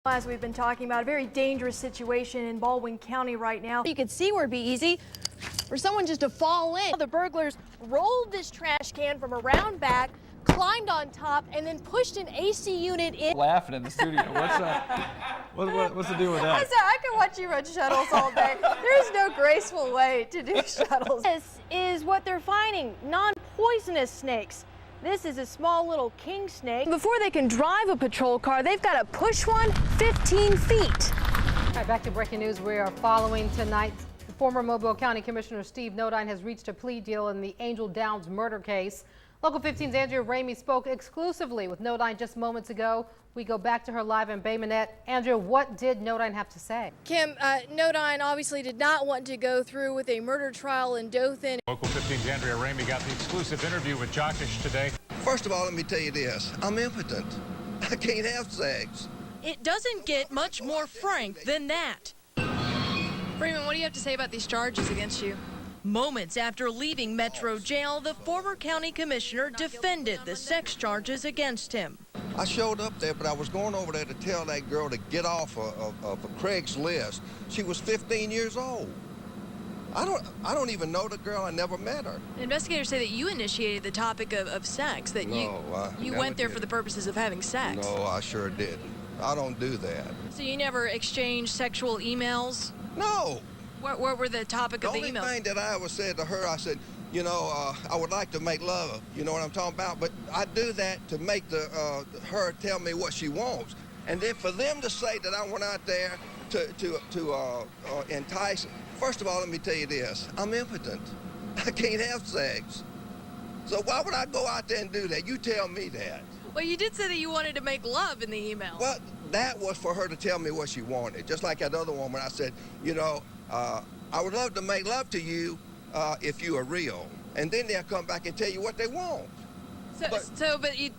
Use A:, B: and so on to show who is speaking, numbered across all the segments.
A: As we've been talking about, a very dangerous situation in Baldwin County right now. You could see where it'd be easy for someone just to fall in. The burglars rolled this trash can from around back, climbed on top, and then pushed an AC unit in.
B: Laughing in the studio. What's the deal with that?
A: I can watch you run shuttles all day. There's no graceful way to do shuttles. This is what they're finding, non-poisonous snakes. This is a small little king snake. Before they can drive a patrol car, they've got to push one 15 feet.
C: All right, back to breaking news. We are following tonight. Former Mobile County Commissioner Steve Nodine has reached a plea deal in the Angel Downs murder case. Local 15's Andrea Ramey spoke exclusively with Nodine just moments ago. We go back to her live in Bay Minette. Andrea, what did Nodine have to say?
A: Kim, Nodine obviously did not want to go through with a murder trial in Dothan.
D: Local 15's Andrea Ramey got the exclusive interview with Jockish today.
E: First of all, let me tell you this. I'm impotent. I can't have sex.
F: It doesn't get much more frank than that.
G: Freeman, what do you have to say about these charges against you?
F: Moments after leaving Metro Jail, the former county commissioner defended the sex charges against him.
E: I showed up there, but I was going over there to tell that girl to get off of Craigslist. She was 15 years old. I don't even know the girl. I never met her.
G: Investigators say that you initiated the topic of sex, that you went there for the purposes of having sex.
E: No, I sure didn't. I don't do that.
G: So you never exchanged sexual emails?
E: No.
G: What were the topic of the email?
E: The only thing that I ever said to her, I said, you know, I would like to make love. You know what I'm talking about? But I do that to make her tell me what she wants. And then for them to say that I went out there to entice. First of all, let me tell you this. I'm impotent. I can't have sex. So why would I go out there and do that? You tell me that.
G: Well, you did say that you wanted to make love in the email.
E: Well, that was for her to tell me what she wanted. Just like that other woman, I said, you know, I would love to make love to you if you are real. And then they'll come back and tell you what they want.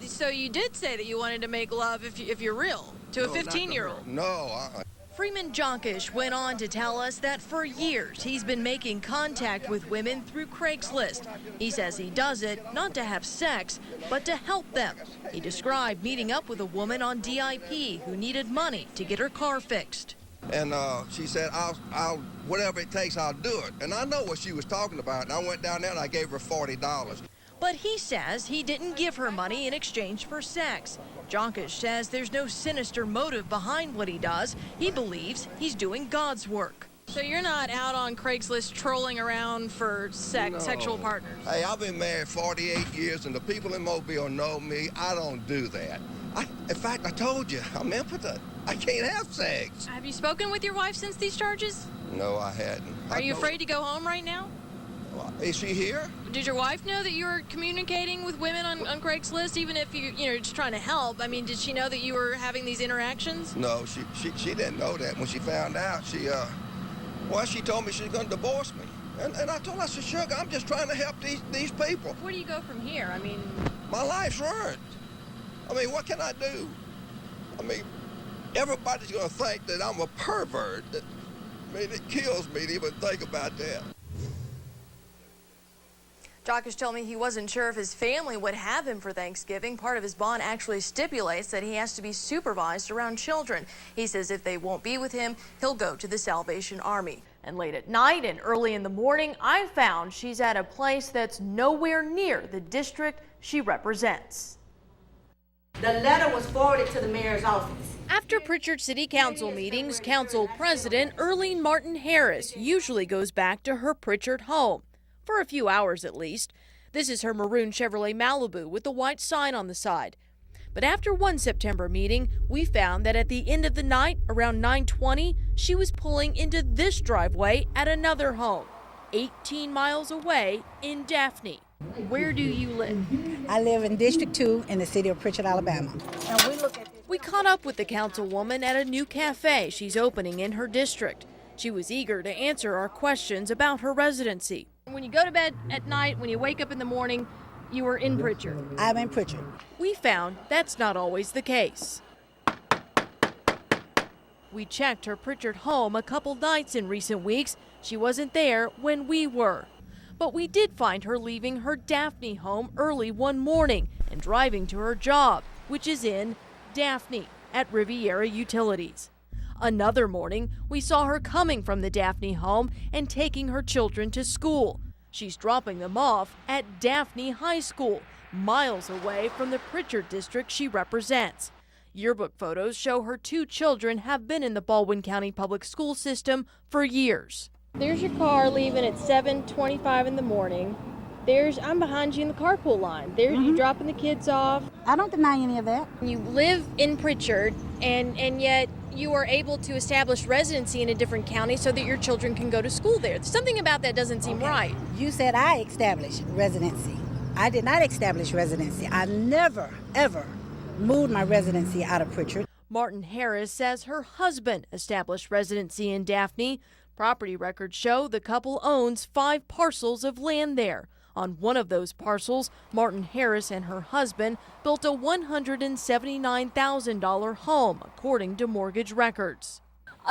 G: So you did say that you wanted to make love if you're real to a 15-year-old.
E: No.
F: Freeman Jockish went on to tell us that for years he's been making contact with women through Craigslist. He says he does it not to have sex, but to help them. He described meeting up with a woman on DIP who needed money to get her car fixed.
E: And she said, I'll whatever it takes, I'll do it. And I know what she was talking about. And I went down there and I gave her $40.
F: But he says he didn't give her money in exchange for sex. Jockish says there's no sinister motive behind what he does. He believes he's doing God's work.
G: So you're not out on Craigslist trolling around for sexual partners?
E: Hey, I've been married 48 years, and the people in Mobile know me. I don't do that. In fact, I told you, I'm impotent. I can't have sex.
G: Have you spoken with your wife since these charges?
E: No, I hadn't.
G: Are you afraid to go home right now?
E: Is she here?
G: Did your wife know that you were communicating with women on Craigslist, even if you're just trying to help? I mean, did she know that you were having these interactions?
E: No, she didn't know that. When she found out, she told me she's going to divorce me. And I told her, I said, sugar, I'm just trying to help these people.
G: Where do you go from here? I mean...
E: My life's ruined. I mean, what can I do? I mean, everybody's going to think that I'm a pervert. I mean, it kills me to even think about that.
F: Jockish told me he wasn't sure if his family would have him for Thanksgiving. Part of his bond actually stipulates that he has to be supervised around children. He says if they won't be with him, he'll go to the Salvation Army. And late at night and early in the morning, I found she's at a place that's nowhere near the district she represents.
H: The letter was forwarded to the mayor's office.
F: After Pritchard City Council meetings, Council President Earlene Martin Harris usually goes back to her Pritchard home. For a few hours at least. This is her maroon Chevrolet Malibu with the white sign on the side. But after one September meeting, we found that at the end of the night, around 9:20, she was pulling into this driveway at another home, 18 miles away in Daphne. Where do you live?
H: I live in District 2 in the city of Pritchard, Alabama.
F: We caught up with the councilwoman at a new cafe she's opening in her district. She was eager to answer our questions about her residency.
G: When you go to bed at night, when you wake up in the morning, you were in Pritchard.
H: I'm in Pritchard.
F: We found that's not always the case. We checked her Pritchard home a couple nights in recent weeks. She wasn't there when we were. But we did find her leaving her Daphne home early one morning and driving to her job, which is in Daphne. at Riviera Utilities. Another morning, we saw her coming from the Daphne home and taking her children to school. She's dropping them off at Daphne High School, miles away from the Pritchard district she represents. Yearbook photos show her 2 children have been in the Baldwin County public school system for years.
A: There's your car leaving at 7:25 in the morning. I'm behind you in the carpool line. There's you dropping the kids off.
I: I don't deny any of that.
A: You live in Pritchard, and yet you are able to establish residency in a different county so that your children can go to school there. Something about that doesn't seem right.
I: You said I established residency. I did not establish residency. I never, ever moved my residency out of Pritchard.
F: Martin Harris says her husband established residency in Daphne. Property records show the couple owns 5 parcels of land there. On one of those parcels, Martin Harris and her husband built a $179,000 home, according to mortgage records.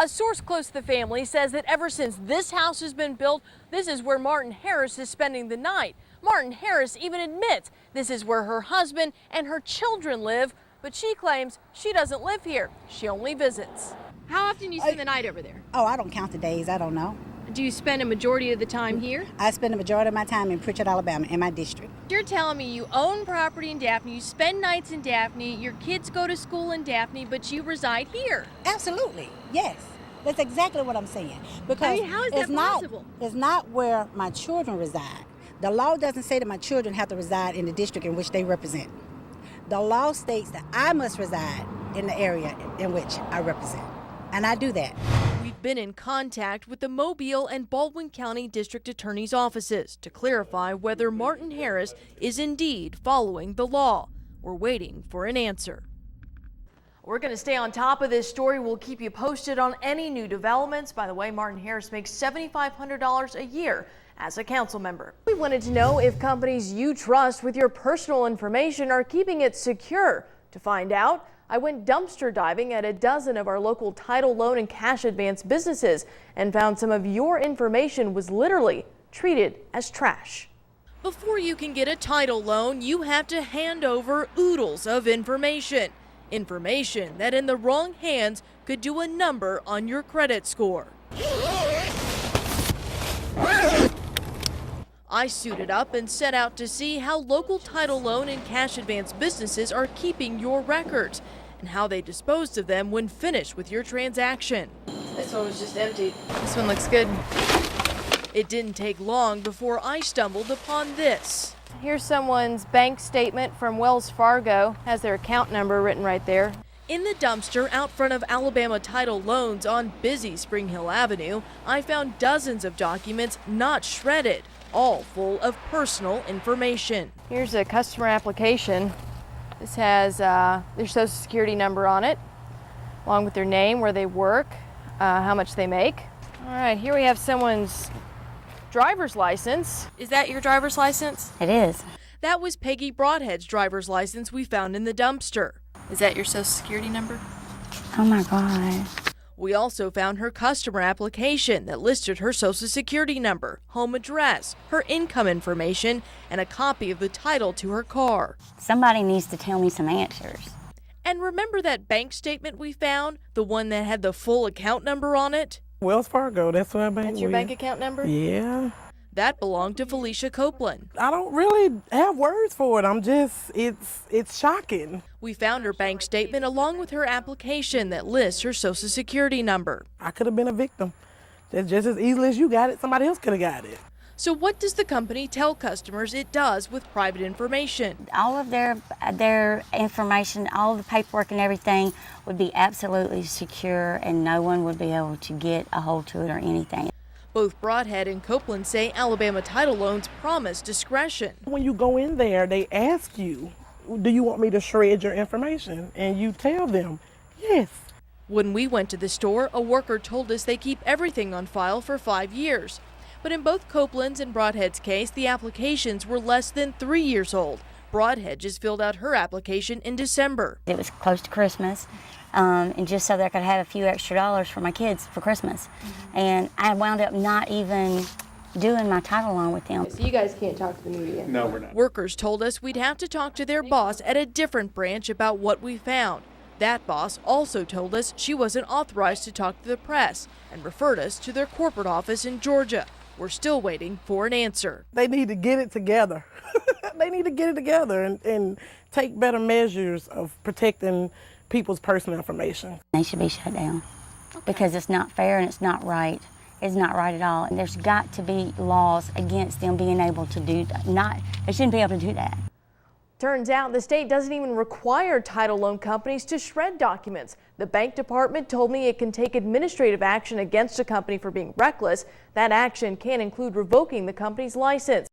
F: A source close to the family says that ever since this house has been built, this is where Martin Harris is spending the night. Martin Harris even admits this is where her husband and her children live, but she claims she doesn't live here. She only visits. How often do you spend the night over there?
I: Oh, I don't count the days. I don't know.
A: Do you spend a majority of the time here?
I: I spend the majority of my time in Pritchard, Alabama, in my district.
A: You're telling me you own property in Daphne, you spend nights in Daphne, your kids go to school in Daphne, but you reside here.
I: Absolutely, yes. That's exactly what I'm saying. Because
A: how is that possible?
I: It's not where my children reside. The law doesn't say that my children have to reside in the district in which they represent. The law states that I must reside in the area in which I represent, and I do that.
F: We've been in contact with the Mobile and Baldwin County District Attorney's offices to clarify whether Martin Harris is indeed following the law. We're waiting for an answer. We're going to stay on top of this story. We'll keep you posted on any new developments. By the way, Martin Harris makes $7,500 a year as a council member. We wanted to know if companies you trust with your personal information are keeping it secure. To find out, I went dumpster diving at a dozen of our local title loan and cash advance businesses and found some of your information was literally treated as trash. Before you can get a title loan, you have to hand over oodles of information. Information that in the wrong hands could do a number on your credit score. I suited up and set out to see how local title loan and cash advance businesses are keeping your records and how they disposed of them when finished with your transaction. This one was just empty. This one looks good. It didn't take long before I stumbled upon this. Here's someone's bank statement from Wells Fargo. Has their account number written right there. In the dumpster out front of Alabama Title Loans on busy Spring Hill Avenue, I found dozens of documents not shredded, all full of personal information. Here's a customer application. This has their social security number on it, along with their name, where they work, how much they make. All right, here we have someone's driver's license. Is that your driver's license?
J: It is.
F: That was Peggy Broadhead's driver's license we found in the dumpster. Is that your social security number?
J: Oh my God.
F: We also found her customer application that listed her social security number, home address, her income information, and a copy of the title to her car.
J: Somebody needs to tell me some answers.
F: And remember that bank statement we found? The one that had the full account number on it?
K: Wells Fargo, that's what I bank with.
F: That's your bank account number?
K: Yeah.
F: That belonged to Felicia Copeland.
K: I don't really have words for it. It's shocking.
F: We found her bank statement along with her application that lists her social security number.
K: I could have been a victim. That's just as easily as you got it, somebody else could have got it.
F: So what does the company tell customers it does with private information?
J: All of their information, all the paperwork and everything would be absolutely secure and no one would be able to get a hold to it or anything.
F: Both Broadhead and Copeland say Alabama Title Loans promise discretion.
K: When you go in there, they ask you, do you want me to shred your information? And you tell them, yes.
F: When we went to the store, a worker told us they keep everything on file for 5 years. But in both Copeland's and Broadhead's case, the applications were less than 3 years old. Broadhead just filled out her application in December.
J: It was close to Christmas, and just so that I could have a few extra dollars for my kids for Christmas. And I wound up not even doing my title loan with them.
A: So you guys can't talk to the media?
K: No, we're not.
F: Workers told us we'd have to talk to their boss at a different branch about what we found. That boss also told us she wasn't authorized to talk to the press and referred us to their corporate office in Georgia. We're still waiting for an answer.
K: They need to get it together. They need to get it together and take better measures of protecting people's personal information.
J: They should be shut down because it's not fair and it's not right. It's not right at all. And there's got to be laws against them being able to do that. They shouldn't be able to do that.
A: Turns out the state doesn't even require title loan companies to shred documents. The bank department told me it can take administrative action against a company for being reckless. That action can include revoking the company's license.